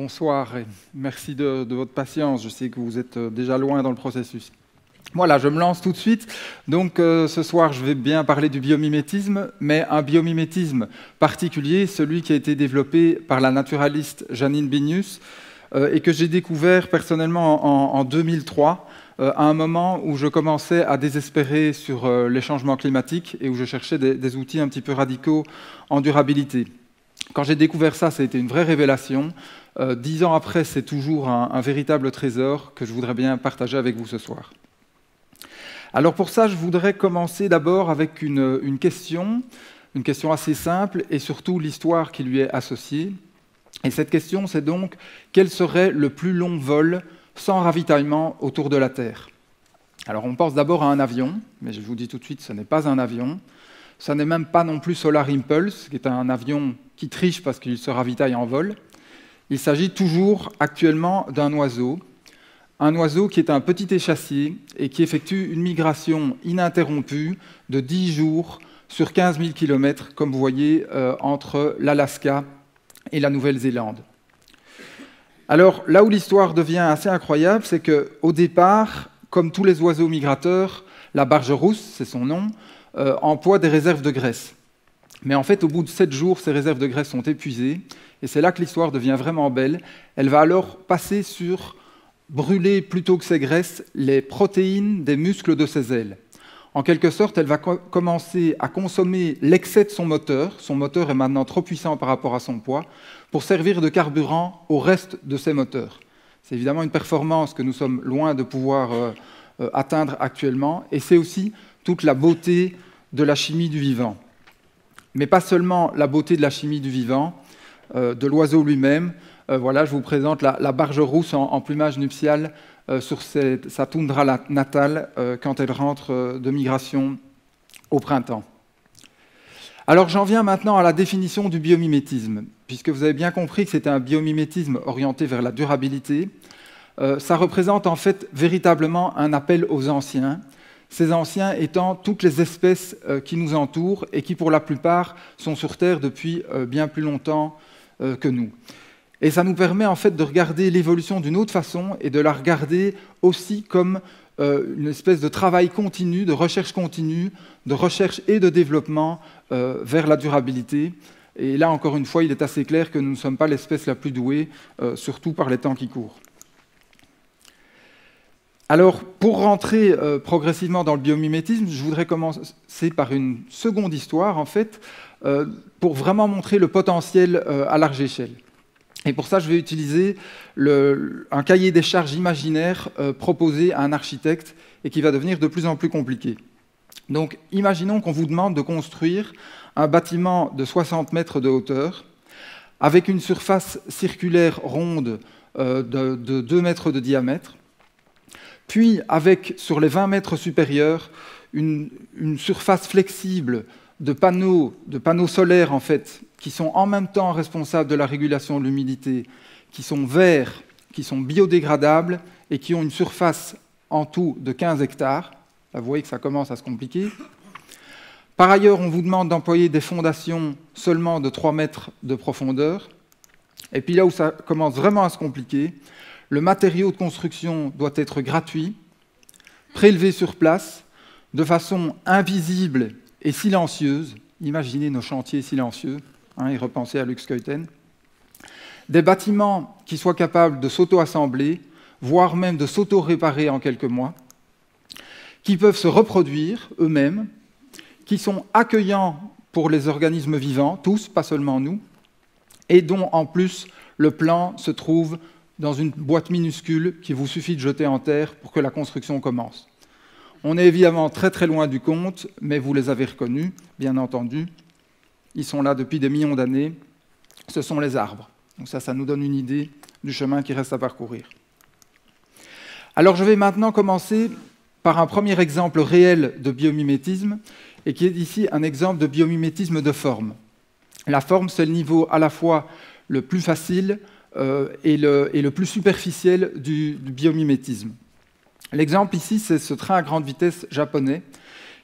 Bonsoir et merci de votre patience. Je sais que vous êtes déjà loin dans le processus. Voilà, je me lance tout de suite. Donc ce soir, je vais bien parler du biomimétisme, mais un biomimétisme particulier, celui qui a été développé par la naturaliste Janine Benyus et que j'ai découvert personnellement en 2003, à un moment où je commençais à désespérer sur les changements climatiques et où je cherchais des outils un petit peu radicaux en durabilité. Quand j'ai découvert ça, ça a été une vraie révélation. 10 ans après, c'est toujours un véritable trésor que je voudrais bien partager avec vous ce soir. Alors pour ça, je voudrais commencer d'abord avec une question assez simple et surtout l'histoire qui lui est associée. Et cette question, c'est donc, quel serait le plus long vol sans ravitaillement autour de la Terre? Alors on pense d'abord à un avion, mais je vous dis tout de suite, ce n'est pas un avion. Ce n'est même pas non plus Solar Impulse, qui est un avion qui triche parce qu'il se ravitaille en vol. Il s'agit toujours actuellement d'un oiseau. Un oiseau qui est un petit échassier et qui effectue une migration ininterrompue de 10 jours sur 15 000 km, comme vous voyez, entre l'Alaska et la Nouvelle-Zélande. Alors, là où l'histoire devient assez incroyable, c'est qu'au départ, comme tous les oiseaux migrateurs, la barge rousse, c'est son nom, emploie des réserves de graisse. Mais en fait, au bout de 7 jours, ces réserves de graisse sont épuisées, et c'est là que l'histoire devient vraiment belle. Elle va alors passer sur brûler plutôt que ses graisses les protéines des muscles de ses ailes. En quelque sorte, elle va commencer à consommer l'excès de son moteur. Son moteur est maintenant trop puissant par rapport à son poids pour servir de carburant au reste de ses moteurs. C'est évidemment une performance que nous sommes loin de pouvoir atteindre actuellement, et c'est aussi toute la beauté de la chimie du vivant. Mais pas seulement la beauté de la chimie du vivant, de l'oiseau lui-même. Voilà, je vous présente la barge rousse en plumage nuptial sur sa toundra natale quand elle rentre de migration au printemps. Alors j'en viens maintenant à la définition du biomimétisme, puisque vous avez bien compris que c'était un biomimétisme orienté vers la durabilité. Ça représente en fait véritablement un appel aux anciens, ces anciens étant toutes les espèces qui nous entourent et qui pour la plupart sont sur Terre depuis bien plus longtemps que nous. Et ça nous permet en fait de regarder l'évolution d'une autre façon et de la regarder aussi comme une espèce de travail continu, de recherche continue, de recherche et de développement vers la durabilité. Et là, encore une fois, il est assez clair que nous ne sommes pas l'espèce la plus douée, surtout par les temps qui courent. Alors, pour rentrer progressivement dans le biomimétisme, je voudrais commencer par une seconde histoire, en fait, pour vraiment montrer le potentiel à large échelle. Et pour ça, je vais utiliser un cahier des charges imaginaire proposé à un architecte et qui va devenir de plus en plus compliqué. Donc, imaginons qu'on vous demande de construire un bâtiment de 60 mètres de hauteur avec une surface circulaire ronde de 2 mètres de diamètre, puis avec, sur les 20 mètres supérieurs, une surface flexible de panneaux solaires, en fait, qui sont en même temps responsables de la régulation de l'humidité, qui sont verts, qui sont biodégradables et qui ont une surface en tout de 15 hectares. Là, vous voyez que ça commence à se compliquer. Par ailleurs, on vous demande d'employer des fondations seulement de 3 mètres de profondeur. Et puis là où ça commence vraiment à se compliquer, le matériau de construction doit être gratuit, prélevé sur place, de façon invisible et silencieuse. Imaginez nos chantiers silencieux, et repensez à Luxkeuten. Des bâtiments qui soient capables de s'auto-assembler, voire même de s'auto-réparer en quelques mois, qui peuvent se reproduire eux-mêmes, qui sont accueillants pour les organismes vivants, tous, pas seulement nous, et dont en plus le plan se trouve dans une boîte minuscule qu'il vous suffit de jeter en terre pour que la construction commence. On est évidemment très très loin du compte, mais vous les avez reconnus, bien entendu. Ils sont là depuis des millions d'années. Ce sont les arbres. Donc ça nous donne une idée du chemin qui reste à parcourir. Alors je vais maintenant commencer par un premier exemple réel de biomimétisme, et qui est ici un exemple de biomimétisme de forme. La forme, c'est le niveau à la fois le plus facile et le plus superficiel du biomimétisme. L'exemple ici, c'est ce train à grande vitesse japonais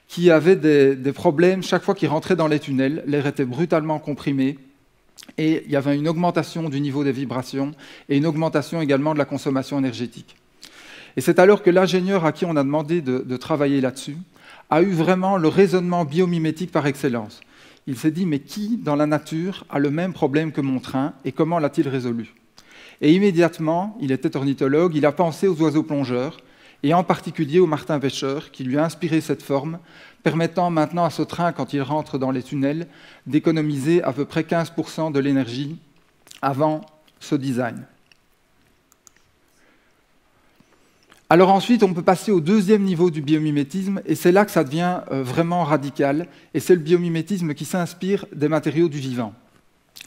qui avait des problèmes chaque fois qu'il rentrait dans les tunnels. L'air était brutalement comprimé et il y avait une augmentation du niveau des vibrations et une augmentation également de la consommation énergétique. Et c'est alors que l'ingénieur à qui on a demandé de travailler là-dessus a eu vraiment le raisonnement biomimétique par excellence. Il s'est dit, mais qui dans la nature a le même problème que mon train et comment l'a-t-il résolu? Et immédiatement, il était ornithologue, il a pensé aux oiseaux plongeurs, et en particulier au martin pêcheur, qui lui a inspiré cette forme, permettant maintenant à ce train, quand il rentre dans les tunnels, d'économiser à peu près 15% de l'énergie avant ce design. Alors ensuite, on peut passer au deuxième niveau du biomimétisme, et c'est là que ça devient vraiment radical, et c'est le biomimétisme qui s'inspire des matériaux du vivant.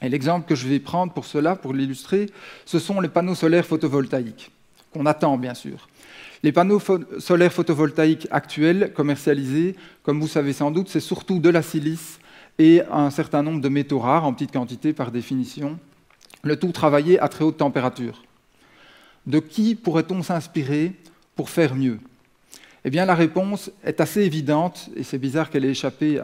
Et l'exemple que je vais prendre pour cela, pour l'illustrer, ce sont les panneaux solaires photovoltaïques, qu'on attend bien sûr. Les panneaux solaires photovoltaïques actuels, commercialisés, comme vous savez sans doute, c'est surtout de la silice et un certain nombre de métaux rares, en petite quantité par définition, le tout travaillé à très haute température. De qui pourrait-on s'inspirer pour faire mieux? Eh bien, la réponse est assez évidente, et c'est bizarre qu'elle ait échappé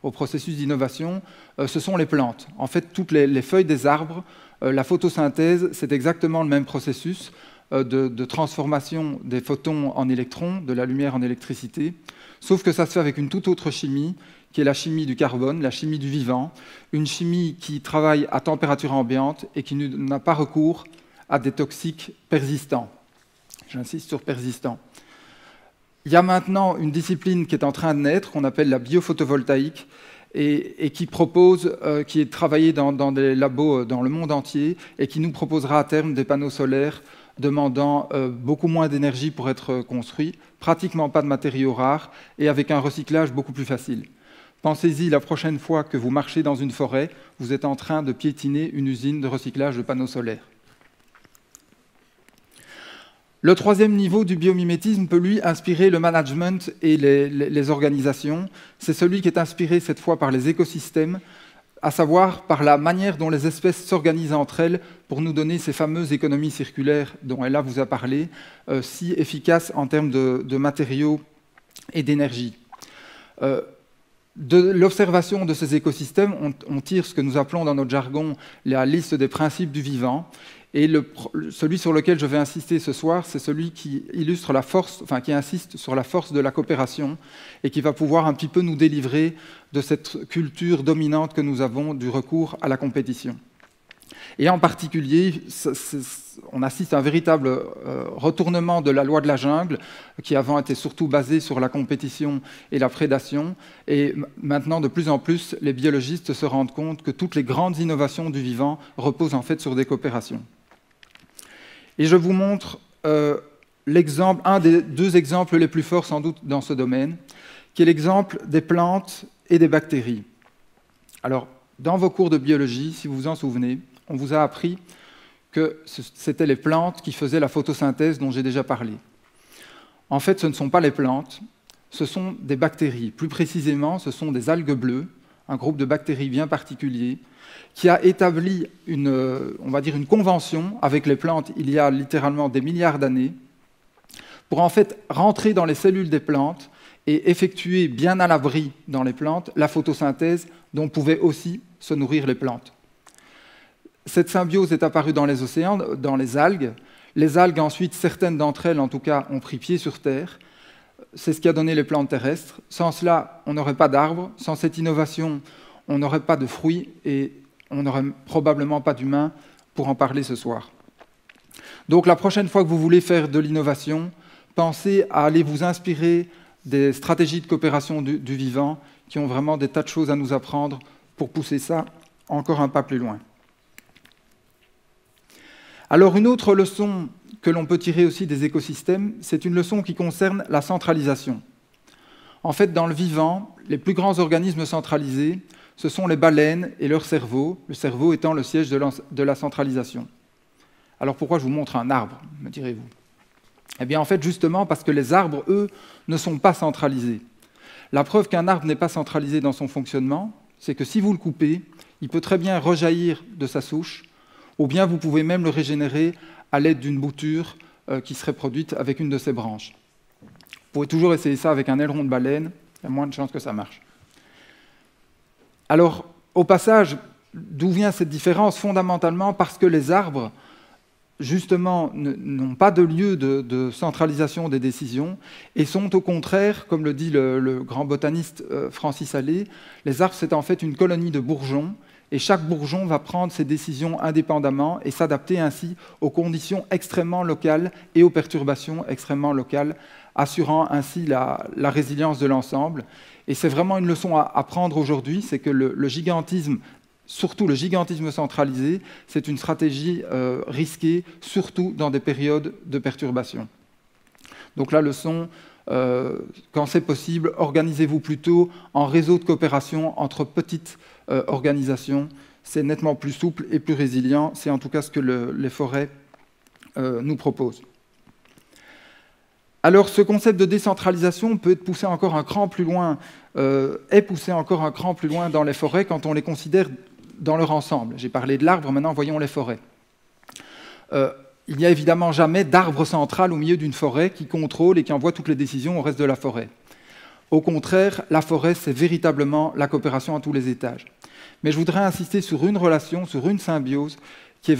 au processus d'innovation, ce sont les plantes. En fait, toutes les feuilles des arbres, la photosynthèse, c'est exactement le même processus de transformation des photons en électrons, de la lumière en électricité, sauf que ça se fait avec une toute autre chimie, qui est la chimie du carbone, la chimie du vivant, une chimie qui travaille à température ambiante et qui n'a pas recours à des toxiques persistants. J'insiste sur persistants. Il y a maintenant une discipline qui est en train de naître, qu'on appelle la biophotovoltaïque, et qui est travaillée dans des labos dans le monde entier, et qui nous proposera à terme des panneaux solaires demandant beaucoup moins d'énergie pour être construits, pratiquement pas de matériaux rares, et avec un recyclage beaucoup plus facile. Pensez-y, la prochaine fois que vous marchez dans une forêt, vous êtes en train de piétiner une usine de recyclage de panneaux solaires. Le troisième niveau du biomimétisme peut, lui, inspirer le management et les organisations. C'est celui qui est inspiré cette fois par les écosystèmes, à savoir par la manière dont les espèces s'organisent entre elles pour nous donner ces fameuses économies circulaires dont Ella vous a parlé, si efficaces en termes de matériaux et d'énergie. De l'observation de ces écosystèmes, on tire ce que nous appelons dans notre jargon la liste des principes du vivant. Et celui sur lequel je vais insister ce soir, c'est celui qui illustre la force, enfin qui insiste sur la force de la coopération et qui va pouvoir un petit peu nous délivrer de cette culture dominante que nous avons du recours à la compétition. Et en particulier, on assiste à un véritable retournement de la loi de la jungle, qui avant était surtout basée sur la compétition et la prédation. Et maintenant, de plus en plus, les biologistes se rendent compte que toutes les grandes innovations du vivant reposent en fait sur des coopérations. Et je vous montre un des deux exemples les plus forts sans doute dans ce domaine, qui est l'exemple des plantes et des bactéries. Alors, dans vos cours de biologie, si vous vous en souvenez, on vous a appris que c'était les plantes qui faisaient la photosynthèse dont j'ai déjà parlé. En fait, ce ne sont pas les plantes, ce sont des bactéries. Plus précisément, ce sont des algues bleues, un groupe de bactéries bien particulier, qui a établi on va dire une convention avec les plantes il y a littéralement des milliards d'années, pour en fait rentrer dans les cellules des plantes et effectuer bien à l'abri dans les plantes la photosynthèse dont pouvaient aussi se nourrir les plantes. Cette symbiose est apparue dans les océans, dans les algues. Les algues, ensuite, certaines d'entre elles, en tout cas, ont pris pied sur Terre. C'est ce qui a donné les plantes terrestres. Sans cela, on n'aurait pas d'arbres. Sans cette innovation, on n'aurait pas de fruits et on n'aurait probablement pas d'humains pour en parler ce soir. Donc, la prochaine fois que vous voulez faire de l'innovation, pensez à aller vous inspirer des stratégies de coopération du vivant qui ont vraiment des tas de choses à nous apprendre pour pousser ça encore un pas plus loin. Alors une autre leçon que l'on peut tirer aussi des écosystèmes, c'est une leçon qui concerne la centralisation. En fait, dans le vivant, les plus grands organismes centralisés, ce sont les baleines et leur cerveau, le cerveau étant le siège de la centralisation. Alors pourquoi je vous montre un arbre, me direz-vous? Eh bien en fait, justement parce que les arbres, eux, ne sont pas centralisés. La preuve qu'un arbre n'est pas centralisé dans son fonctionnement, c'est que si vous le coupez, il peut très bien rejaillir de sa souche, ou bien vous pouvez même le régénérer à l'aide d'une bouture qui serait produite avec une de ses branches. Vous pouvez toujours essayer ça avec un aileron de baleine, il y a moins de chances que ça marche. Alors, au passage, D'où vient cette différence? Fondamentalement parce que les arbres, justement, n'ont pas de lieu de centralisation des décisions et sont au contraire, comme le dit le grand botaniste Francis Allais, les arbres c'est en fait une colonie de bourgeons et chaque bourgeon va prendre ses décisions indépendamment et s'adapter ainsi aux conditions extrêmement locales et aux perturbations extrêmement locales, assurant ainsi la résilience de l'ensemble. Et c'est vraiment une leçon à prendre aujourd'hui, c'est que le gigantisme, surtout le gigantisme centralisé, c'est une stratégie risquée, surtout dans des périodes de perturbation. Donc la leçon, quand c'est possible, organisez-vous plutôt en réseau de coopération entre petites organisations. C'est nettement plus souple et plus résilient. C'est en tout cas ce que les forêts nous proposent. Alors ce concept de décentralisation peut être poussé encore un cran plus loin, est poussé encore un cran plus loin dans les forêts quand on les considère dans leur ensemble. J'ai parlé de l'arbre, maintenant voyons les forêts. Il n'y a évidemment jamais d'arbre central au milieu d'une forêt qui contrôle et qui envoie toutes les décisions au reste de la forêt. Au contraire, la forêt, c'est véritablement la coopération à tous les étages. Mais je voudrais insister sur une relation, sur une symbiose qui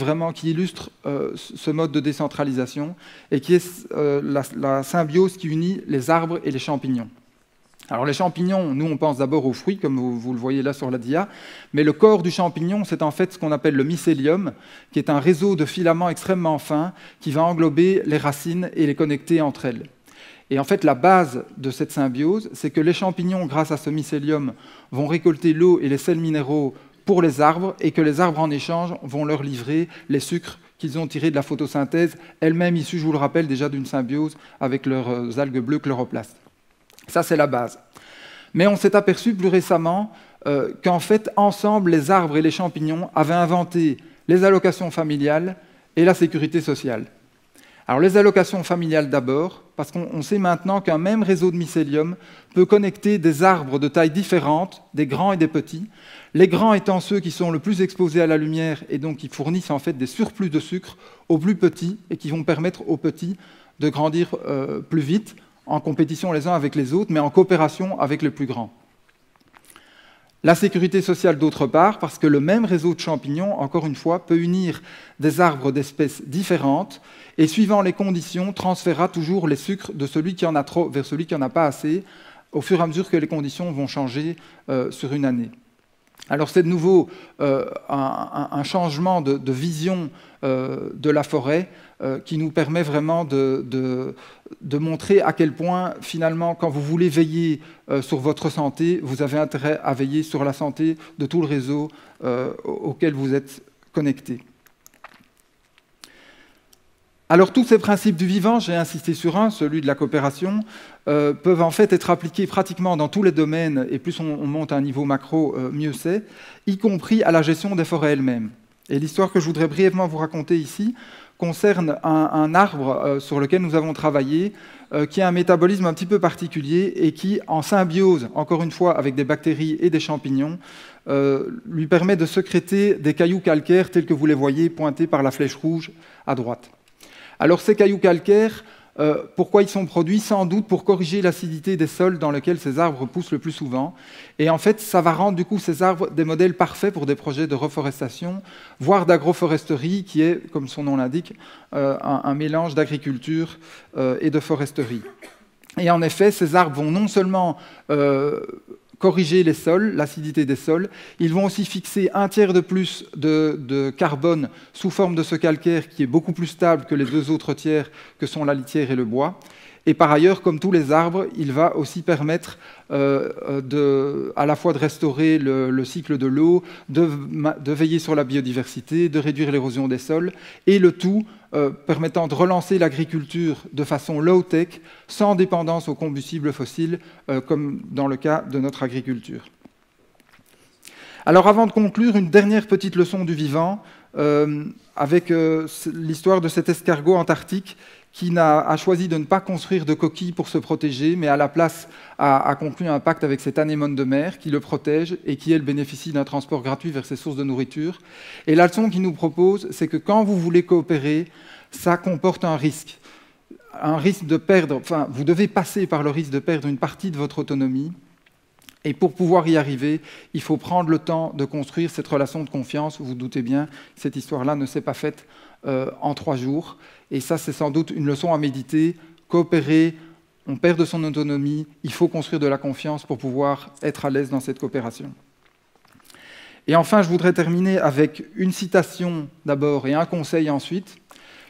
illustre ce mode de décentralisation et qui est la symbiose qui unit les arbres et les champignons. Alors les champignons, nous on pense d'abord aux fruits, comme vous le voyez là sur la dia, mais le corps du champignon, c'est en fait ce qu'on appelle le mycélium, qui est un réseau de filaments extrêmement fins qui va englober les racines et les connecter entre elles. Et en fait, la base de cette symbiose, c'est que les champignons, grâce à ce mycélium, vont récolter l'eau et les sels minéraux pour les arbres, et que les arbres, en échange, vont leur livrer les sucres qu'ils ont tirés de la photosynthèse, elle-même issue, je vous le rappelle, déjà d'une symbiose avec leurs algues bleues chloroplastes. Ça, c'est la base. Mais on s'est aperçu plus récemment qu'en fait, ensemble, les arbres et les champignons avaient inventé les allocations familiales et la sécurité sociale. Alors les allocations familiales d'abord, parce qu'on sait maintenant qu'un même réseau de mycélium peut connecter des arbres de tailles différentes, des grands et des petits, les grands étant ceux qui sont le plus exposés à la lumière et donc qui fournissent en fait des surplus de sucre aux plus petits et qui vont permettre aux petits de grandir plus vite, en compétition les uns avec les autres, mais en coopération avec les plus grands. La sécurité sociale d'autre part, parce que le même réseau de champignons, encore une fois, peut unir des arbres d'espèces différentes et, suivant les conditions, transférera toujours les sucres de celui qui en a trop vers celui qui en a pas assez, au fur et à mesure que les conditions vont changer sur une année. Alors c'est de nouveau un changement de vision de la forêt qui nous permet vraiment de montrer à quel point, finalement, quand vous voulez veiller sur votre santé, vous avez intérêt à veiller sur la santé de tout le réseau auquel vous êtes connecté. Alors tous ces principes du vivant, j'ai insisté sur un, celui de la coopération, peuvent en fait être appliqués pratiquement dans tous les domaines, et plus on monte à un niveau macro, mieux c'est, y compris à la gestion des forêts elles-mêmes. Et l'histoire que je voudrais brièvement vous raconter ici concerne un arbre sur lequel nous avons travaillé, qui a un métabolisme un petit peu particulier et qui, en symbiose, encore une fois, avec des bactéries et des champignons, lui permet de sécréter des cailloux calcaires tels que vous les voyez pointés par la flèche rouge à droite. Alors ces cailloux calcaires, pourquoi ils sont produits? Sans doute pour corriger l'acidité des sols dans lesquels ces arbres poussent le plus souvent. Et en fait, ça va rendre du coup ces arbres des modèles parfaits pour des projets de reforestation, voire d'agroforesterie, qui est, comme son nom l'indique, un mélange d'agriculture et de foresterie. Et en effet, ces arbres vont non seulement corriger les sols, l'acidité des sols. Ils vont aussi fixer un tiers de plus de carbone sous forme de ce calcaire qui est beaucoup plus stable que les deux autres tiers que sont la litière et le bois. Et par ailleurs, comme tous les arbres, il va aussi permettre à la fois de restaurer le cycle de l'eau, de veiller sur la biodiversité, de réduire l'érosion des sols, et le tout permettant de relancer l'agriculture de façon low-tech, sans dépendance aux combustibles fossiles, comme dans le cas de notre agriculture. Alors avant de conclure, une dernière petite leçon du vivant, avec l'histoire de cet escargot antarctique qui a choisi de ne pas construire de coquille pour se protéger, mais à la place a conclu un pacte avec cette anémone de mer qui le protège et qui, elle, bénéficie d'un transport gratuit vers ses sources de nourriture. Et la leçon qu'il nous propose, c'est que quand vous voulez coopérer, ça comporte un risque de perdre, enfin, vous devez passer par le risque de perdre une partie de votre autonomie, Et pour pouvoir y arriver, il faut prendre le temps de construire cette relation de confiance. Vous vous doutez bien, cette histoire-là ne s'est pas faite en 3 jours. Et ça, c'est sans doute une leçon à méditer. Coopérer, on perd de son autonomie. Il faut construire de la confiance pour pouvoir être à l'aise dans cette coopération. Et enfin, je voudrais terminer avec une citation d'abord et un conseil ensuite.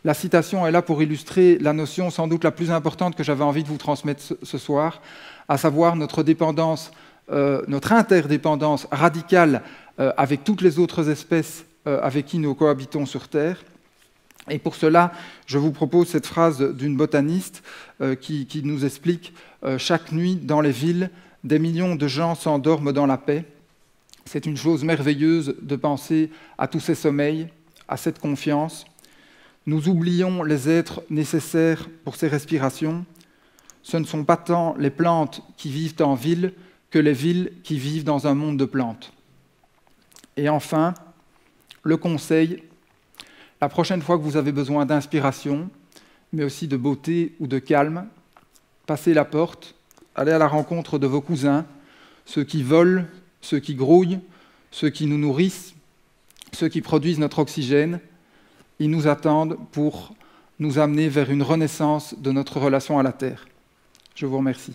La citation est là pour illustrer la notion sans doute la plus importante que j'avais envie de vous transmettre ce soir, à savoir notre dépendance, notre interdépendance radicale avec toutes les autres espèces avec qui nous cohabitons sur Terre. Et pour cela, je vous propose cette phrase d'une botaniste qui nous explique « Chaque nuit, dans les villes, des millions de gens s'endorment dans la paix. C'est une chose merveilleuse de penser à tous ces sommeils, à cette confiance. Nous oublions les êtres nécessaires pour ces respirations. Ce ne sont pas tant les plantes qui vivent en ville que les villes qui vivent dans un monde de plantes. » Et enfin, le conseil, la prochaine fois que vous avez besoin d'inspiration, mais aussi de beauté ou de calme, passez la porte, allez à la rencontre de vos cousins, ceux qui volent, ceux qui grouillent, ceux qui nous nourrissent, ceux qui produisent notre oxygène. Ils nous attendent pour nous amener vers une renaissance de notre relation à la Terre. Je vous remercie.